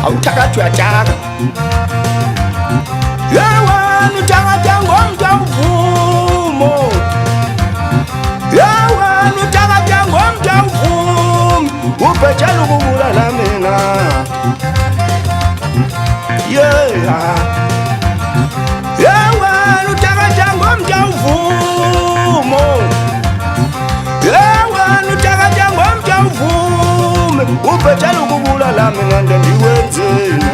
awuthakathwe atshaka yewena uthakatha ngomntu awuvumo yewena uthakatha ngomntu awuvumo ubhejela ukubulala mina yewena uthakatha ngomntu awuvumo yewena uthakatha ngomntu awuvumo ubhejela ukubulala mina ndendiwenzeni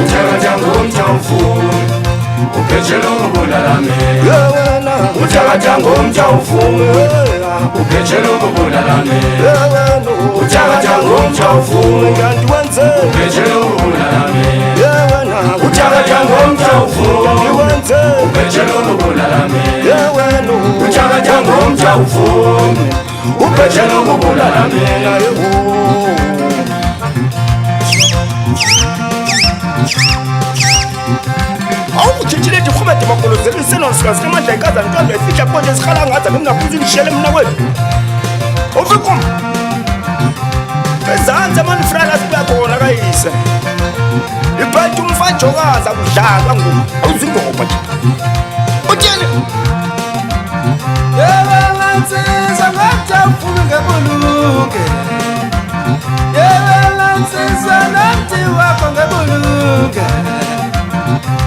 uthakatha ngomntu awuvumo ubhejela ukubulala mina uthakatha ngomntu awuvumo ubhejela ukubulala mina uthakatha ngomntu awuvumo ubhejela ukubulala mina uthakatha ngomntu awuvumo ubhejela ukubulala mina uthakatha ngomntu awuvumo ubhejela ukubulala mina awuthithile ndikhubede makolozeli senonisikazi kamandla ikaza ntombi efihla konje zikhala ngaza ngemnafunzi ndishele mna kwethu ufikum ezantsi amanifrala sibuya khona kayise ibhethe umfajokazi akudlalwa ngoku awuzingoba nje utyeni yewelantsiza ngatafuni ngebulunge yewelantsiza namti wakho ngebulunge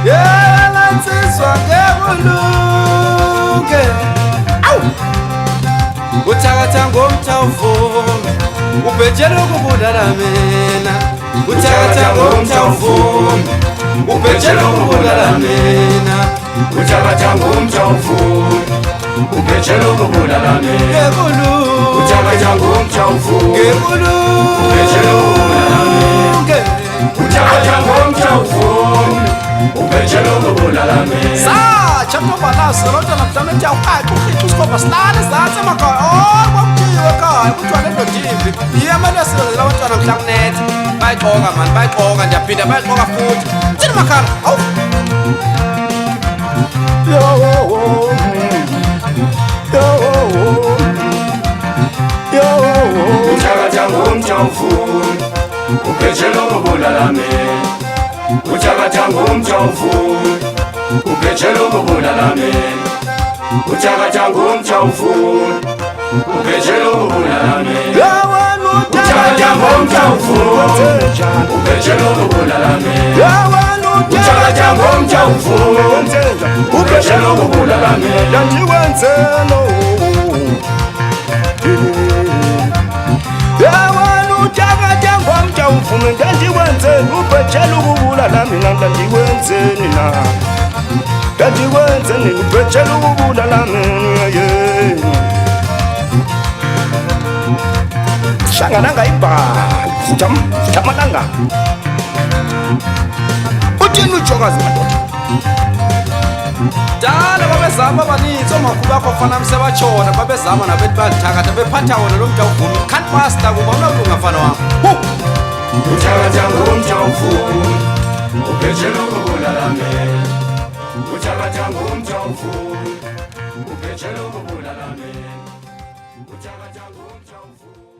yelantsizwa ngebulunge uthakatha ngomntu awuvumo ubhejela ukubulala mina uthakatha ngomntu awuvumo ubhejela ukubulala mina uthakatha ngomntu awuvumo ubhejela ukubulala mina uthakatha ngomntu awuvumo ubhejela ukubulala mina uthakatha ngomntu awuvumo ubhejela ukubulala mina satsha mntombanazi loo nto namhlanje ethi awuqaqi uhlitha usikobha silale ezantsi emakhaya kwakuthiwe ekhaya kuthiwa nendodimbi yiyo amanesilela abantwana mhla kunetha bayixoka mani bayixoka ndiyaphinda bayixoka futhi thini makhala awu uthakatha ngomntu awuvumo ubhejela ukubulala mina uthakatha ngomntu awuvumo ubhejela ukubulala mina uthakatha ngomntu awuvumo ubhejela ukubulala mina uthakatha ngomntu awuvumo ubhejela ukubulala mina uthakatha ngomntu awuvumo ubhejela ukubulala mina ndandiwenzelo uthakatha ngomntu awuvumo ndandiwenzeni ubhejela ukubulala mina ndandiwenzeni na ndandiwenzeni ubhejela ukubulala mina hlangananga ibhali futhamalanga uthini ujokazi madoda dala babezama abaninzi omakhulu bakho fana msebatshona babezama nabethi balithakatha bephatha wona lo mntu awuvumo khanpasta kuba unawulunga mfana wam uthakatha ngomntu awuvumo ubhejela ukubulala mina uthakatha ngomntu awuvumo ubhejela ukubulala mina uthakatha ngomntu awuvumo